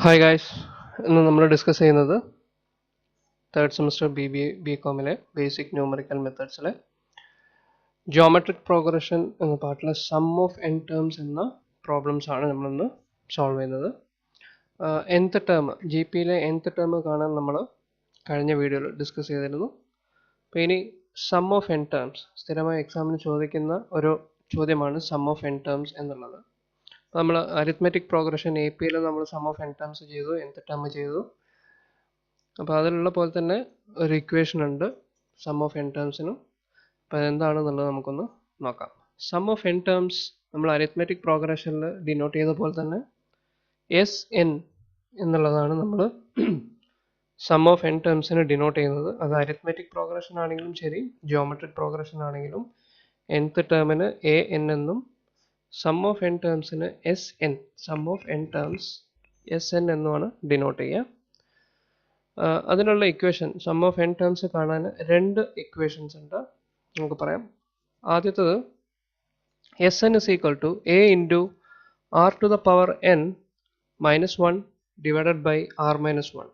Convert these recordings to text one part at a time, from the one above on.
Hi guys, ഇന്ന് നമ്മൾ discuss ചെയ്യുന്നത് തേർഡ് സെമസ്റ്റർ ബി കോമിലെ ബേസിക് ന്യൂമറിക്കൽ മെത്തേഡ്സിലെ ജോമെട്രിക് പ്രോഗ്രഷൻ എന്ന പാർട്ടിലെ സം ഓഫ് എൻ ടേംസ് എന്ന പ്രോബ്ലംസ് ആണ് നമ്മളിന്ന് സോൾവ് ചെയ്യുന്നത്. nth ടേം ജി പിയിലെ nth ടേം കാണാൻ നമ്മൾ കഴിഞ്ഞ വീഡിയോയിൽ ഡിസ്കസ് ചെയ്തിരുന്നു. അപ്പോൾ ഇനി സം ഓഫ് എൻ ടേംസ് സ്ഥിരമായി എക്സാമിന് ചോദിക്കുന്ന ഒരു ചോദ്യമാണ് സം ഓഫ് എൻ ടേംസ് എന്നുള്ളത്. നമ്മൾ അരിത്മെറ്റിക് പ്രോഗ്രഷൻ എ പിയിൽ നമ്മൾ സം ഓഫ് എൻ ടേംസ് ചെയ്തു, nth ടേം ചെയ്തു. അപ്പോൾ അതിലുള്ള പോലെ തന്നെ ഒരു ഇക്വേഷൻ ഉണ്ട് സം ഓഫ് എൻ ടേംസിനും. അപ്പോൾ അതെന്താണെന്നുള്ളത് നമുക്കൊന്ന് നോക്കാം. സം ഓഫ് എൻ ടേംസ് നമ്മൾ അരിത്മെറ്റിക് പ്രോഗ്രഷനിൽ ഡിനോട്ട് ചെയ്ത പോലെ തന്നെ എസ് എൻ എന്നുള്ളതാണ് നമ്മൾ സം ഓഫ് എൻ ടേംസിന് ഡിനോട്ട് ചെയ്യുന്നത്. അത് അരിത്മെറ്റിക് പ്രോഗ്രഷൻ ആണെങ്കിലും ശരി, ജിയോമെട്രിക് പ്രോഗ്രഷൻ ആണെങ്കിലും nth ടേമിന് എ എൻ എന്നും സം ഓഫ് എൻ ടേംസിന് S N, sum of N terms S N എന്നുമാണ് ഡിനോട്ട് ചെയ്യുക. അതിനുള്ള equation sum of N terms കാണാൻ രണ്ട് ഇക്വേഷൻസ് ഉണ്ട്, നമുക്ക് പറയാം. ആദ്യത്തത് S N is equal to A into R to the power N minus 1 divided by R minus 1.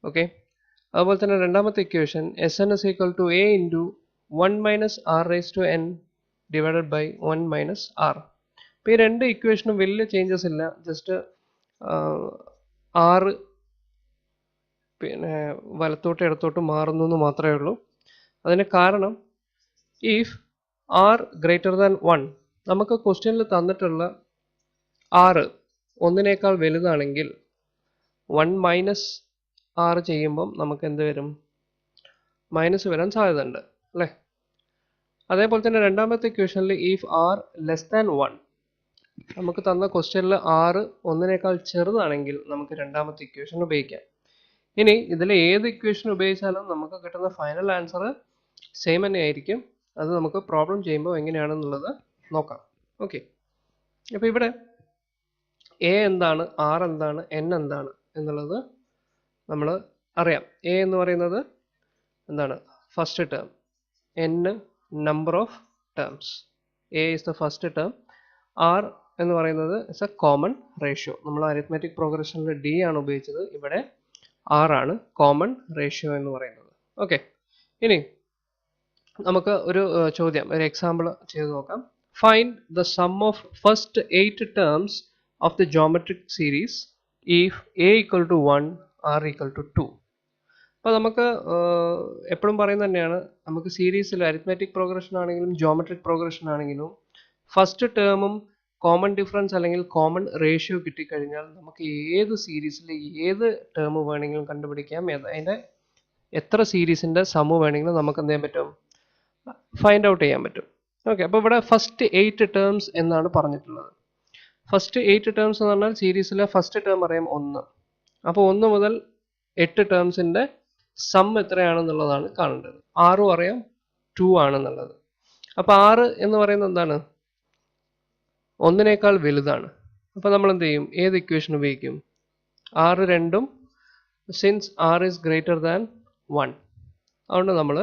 Okay, അതുപോലെ തന്നെ രണ്ടാമത്തെ equation S N is equal to A into 1 minus R raise to N divided by 1 minus R. അപ്പോൾ ഈ രണ്ട് ഇക്വേഷനും വലിയ changes ഇല്ല, just ആറ് പിന്നെ വലത്തോട്ട് ഇടത്തോട്ട് മാറുന്നു എന്ന് മാത്രമേ ഉള്ളൂ. അതിന് കാരണം ഇഫ് ആർ ഗ്രേറ്റർ ദാൻ 1, നമുക്ക് ക്വസ്റ്റ്യനിൽ തന്നിട്ടുള്ള ആറ് ഒന്നിനേക്കാൾ വലുതാണെങ്കിൽ 1 മൈനസ് ആർ ചെയ്യുമ്പം നമുക്ക് എന്ത് വരും, മൈനസ് വരാൻ സാധ്യത ഉണ്ട് അല്ലേ. അതേപോലെ തന്നെ രണ്ടാമത്തെ ഇക്വേഷനിൽ ഇഫ് ആർ ലെസ് ദാൻ 1, നമുക്ക് തന്ന ക്വസ്റ്റ്യനിൽ ആറ് ഒന്നിനേക്കാൾ ചെറുതാണെങ്കിൽ നമുക്ക് രണ്ടാമത്തെ ഇക്വേഷൻ ഉപയോഗിക്കാം. ഇനി ഇതിൽ ഏത് ഇക്വേഷൻ ഉപയോഗിച്ചാലും നമുക്ക് കിട്ടുന്ന ഫൈനൽ ആൻസർ സെയിം തന്നെ ആയിരിക്കും. അത് നമുക്ക് പ്രോബ്ലം ചെയ്യുമ്പോൾ എങ്ങനെയാണെന്നുള്ളത് നോക്കാം. ഓക്കെ, അപ്പോൾ ഇവിടെ എ എന്താണ്, ആർ എന്താണ്, എൻ എന്താണ് എന്നുള്ളത് നമ്മൾ അറിയാം. എ എന്ന് പറയുന്നത് എന്താണ്, first term, N number of terms, A is the first term. R എന്ന് പറയുന്നത് ഇസ് എ കോമൺ റേഷ്യോ. നമ്മൾ അരിത്മെറ്റിക് പ്രോഗ്രഷനിൽ ഡി ആണ് ഉപയോഗിച്ചത്, ഇവിടെ ആർ ആണ് കോമൺ റേഷ്യോ എന്ന് പറയുന്നത്. ഓക്കെ, ഇനി നമുക്ക് ഒരു ചോദ്യം, ഒരു എക്സാമ്പിൾ ചെയ്ത് നോക്കാം. Find the sum of first 8 terms of the geometric series if A equal to 1 R equal to 2. അപ്പോൾ നമുക്ക് എപ്പോഴും പറയുന്നത് തന്നെയാണ്, നമുക്ക് സീരീസിൽ അരിത്മെറ്റിക് പ്രോഗ്രഷൻ ആണെങ്കിലും ജിയോമെട്രിക് പ്രോഗ്രഷൻ ആണെങ്കിലും ഫസ്റ്റ് ടേമും കോമൺ ഡിഫറൻസ് അല്ലെങ്കിൽ കോമൺ റേഷ്യോ കിട്ടിക്കഴിഞ്ഞാൽ നമുക്ക് ഏത് സീരീസിൽ ഏത് ടേം വേണമെങ്കിലും കണ്ടുപിടിക്കാം, അതിൻ്റെ എത്ര സീരീസിൻ്റെ സമ്മ് വേണമെങ്കിലും നമുക്ക് എന്ത് ചെയ്യാൻ പറ്റും, ഫൈൻഡ് ഔട്ട് ചെയ്യാൻ പറ്റും. ഓക്കെ, അപ്പോൾ ഇവിടെ ഫസ്റ്റ് 8 ടേംസ് എന്നാണ് പറഞ്ഞിട്ടുള്ളത്. ഫസ്റ്റ് 8 ടേംസ് എന്ന് പറഞ്ഞാൽ സീരീസിലെ ഫസ്റ്റ് ടേം അറിയാം 1, അപ്പോൾ 1 മുതൽ 8 ടേംസിൻ്റെ സം എത്രയാണെന്നുള്ളതാണ് കാണേണ്ടത്. 6 അറിയാം 2 ആണെന്നുള്ളത്. അപ്പോൾ 6 എന്ന് പറയുന്നത് എന്താണ്, ഒന്നിനേക്കാൾ വലുതാണ്. അപ്പോൾ നമ്മൾ എന്ത് ചെയ്യും, ഏത് ഇക്വേഷൻ ഉപയോഗിക്കും, ആറ് രണ്ടും, since R is greater than 1, അതുകൊണ്ട് നമ്മൾ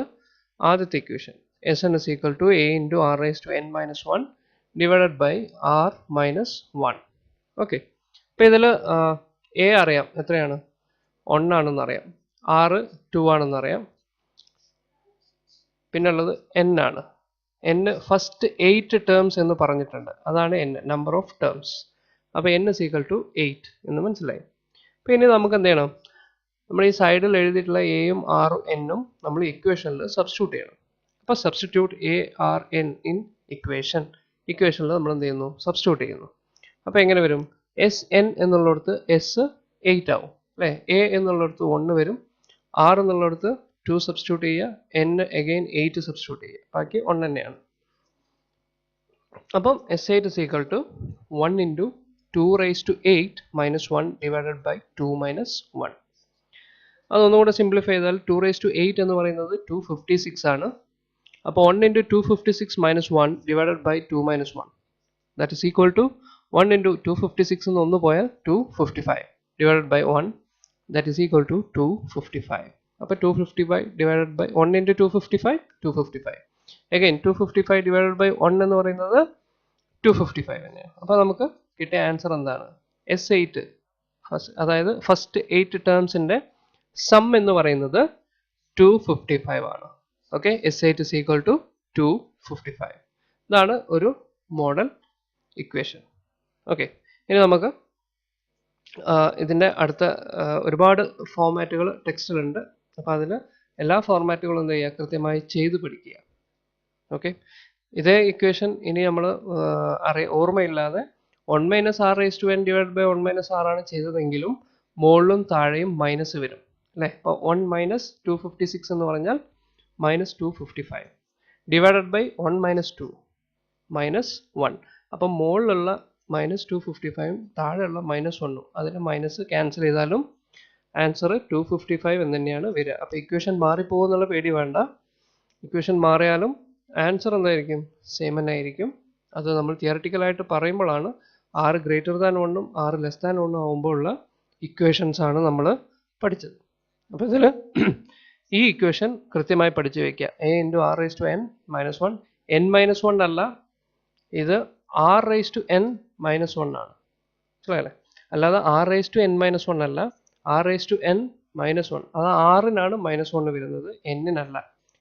ആദ്യത്തെ equation S N is equal to A into R raise to N minus 1 divided by R minus 1. Okay, അപ്പോൾ ഇതിൽ എ അറിയാം എത്രയാണ്, 1 ആണെന്ന് അറിയാം, ആറ് 2 ആണെന്ന് അറിയാം, പിന്നുള്ളത് എൻ ആണ്. എൻ ഫസ്റ്റ് 8 ടേംസ് എന്ന് പറഞ്ഞിട്ടുണ്ട്, അതാണ് എൻ, നമ്പർ ഓഫ് ടേംസ്. അപ്പോൾ എൻ ഇസ് ഈക്വൽ ടു 8 എന്ന് മനസ്സിലായി. അപ്പോൾ ഇനി നമുക്ക് എന്ത് ചെയ്യണം, നമ്മൾ ഈ സൈഡിൽ എഴുതിയിട്ടുള്ള എയും ആറും എന്നും നമ്മൾ ഇക്വേഷനിൽ സബ്സ്റ്റിറ്റ്യൂട്ട് ചെയ്യണം. അപ്പോൾ substitute A R N in ഇക്വേഷനിൽ നമ്മൾ എന്ത് ചെയ്യുന്നു, സബ്സ്റ്റിറ്റ്യൂട്ട് ചെയ്യുന്നു. അപ്പോൾ എങ്ങനെ വരും, എസ് എൻ എന്നുള്ളിടത്ത് എസ് 8 ആവും അല്ലേ, എ എന്നുള്ളിടത്ത് 1 വരും, ആർ എന്നുള്ളിടത്ത് 2 സബ്സ്റ്റിറ്റ്യൂട്ട് ചെയ്യുക, എൻ അഗെയിൻ 8 സബ്സ്റ്റിറ്റ്യൂട്ട് ചെയ്യുക, ബാക്കി 1 തന്നെയാണ്. അപ്പം S8 is equal to 1 into 2 raised to 8 minus 1 divided by 2 minus 1. അതൊന്നുകൂടെ simplify ചെയ്താൽ 2 raised to 8 എന്ന് പറയുന്നത് 256 ആണ്. അപ്പോൾ 1 into 256 minus 1 divided by 2 minus 1, that is equal to 1 into 256 എന്ന് ഒന്ന് പോയാൽ 255 divided by 1, that is equal to 255. അപ്പോൾ 255 divided by 1 into 255, 255. Again 255 divided by 1 എന്ന് പറയുന്നത് 255 തന്നെയാണ്. അപ്പോൾ നമുക്ക് കിട്ടിയ ആൻസർ എന്താണ്, S8 അതായത് ഫസ്റ്റ് 8 ടേംസിൻ്റെ സം എന്ന് പറയുന്നത് 255 ആണ്. Okay, S8 is equal to 255. ഇതാണ് ഒരു മോഡൽ ഇക്വേഷൻ. ഓക്കെ, ഇനി നമുക്ക് ഇതിൻ്റെ അടുത്ത ഒരുപാട് ഫോർമാറ്റുകൾ ടെക്സ്റ്റിലുണ്ട്. അപ്പോൾ അതിൽ എല്ലാ ഫോർമാറ്റുകളും എന്ത് ചെയ്യുക, കൃത്യമായി ചെയ്ത് പഠിക്കുക. ഓക്കെ, ഇതേ ഇക്വേഷൻ ഇനി നമ്മൾ ഓർമ്മയില്ലാതെ 1 minus R raise to N divide by 1 minus R ആണ് ചെയ്തതെങ്കിലും മുകളിലും താഴെയും മൈനസ് വരും അല്ലേ. അപ്പോൾ 1 മൈനസ് 256 എന്ന് പറഞ്ഞാൽ minus 255 divided by 1 minus 2 minus 1. അപ്പം മുകളിലുള്ള മൈനസ് 255 താഴെയുള്ള മൈനസ് 1 അതിന് മൈനസ് ക്യാൻസൽ ചെയ്താലും ആൻസർ 255 എന്ന് തന്നെയാണ് വരിക. അപ്പോൾ ഇക്വേഷൻ മാറിപ്പോകുന്നുള്ള പേടി വേണ്ട. ഇക്വേഷൻ മാറിയാലും ആൻസർ എന്തായിരിക്കും, സെയിം തന്നെ ആയിരിക്കും. അത് നമ്മൾ തിയററ്റിക്കലായിട്ട് പറയുമ്പോഴാണ് r ഗ്രേറ്റർ ദാൻ 1ഉം r ലെസ് ദാൻ 1ഉം ആകുമ്പോൾ ഉള്ള ഇക്വേഷൻസ് ആണ് നമ്മൾ പഠിച്ചത്. അപ്പോൾ ഇതിൽ ഈ ഇക്വേഷൻ കൃത്യമായി പഠിച്ചു വയ്ക്കുക. a into R raise to n minus 1, n minus 1 അല്ല, ഇത് r raise to n minus 1 ആണ്. മനസ്സിലായല്ലേ? അല്ലാതെ r raise to n minus 1 അല്ല, r raise to n minus 1. അത് r-നാണ് മൈനസ് 1 വരുന്നത്, n-നല്ല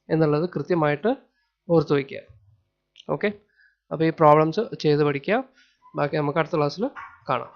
എന്നുള്ളത് കൃത്യമായിട്ട് ഓർത്ത് വയ്ക്കുക. ഓക്കെ, അപ്പോൾ ഈ പ്രോബ്ലംസ് ചെയ്ത് പഠിക്കുക. ബാക്കി നമുക്ക് അടുത്ത ക്ലാസ്സിൽ കാണാം.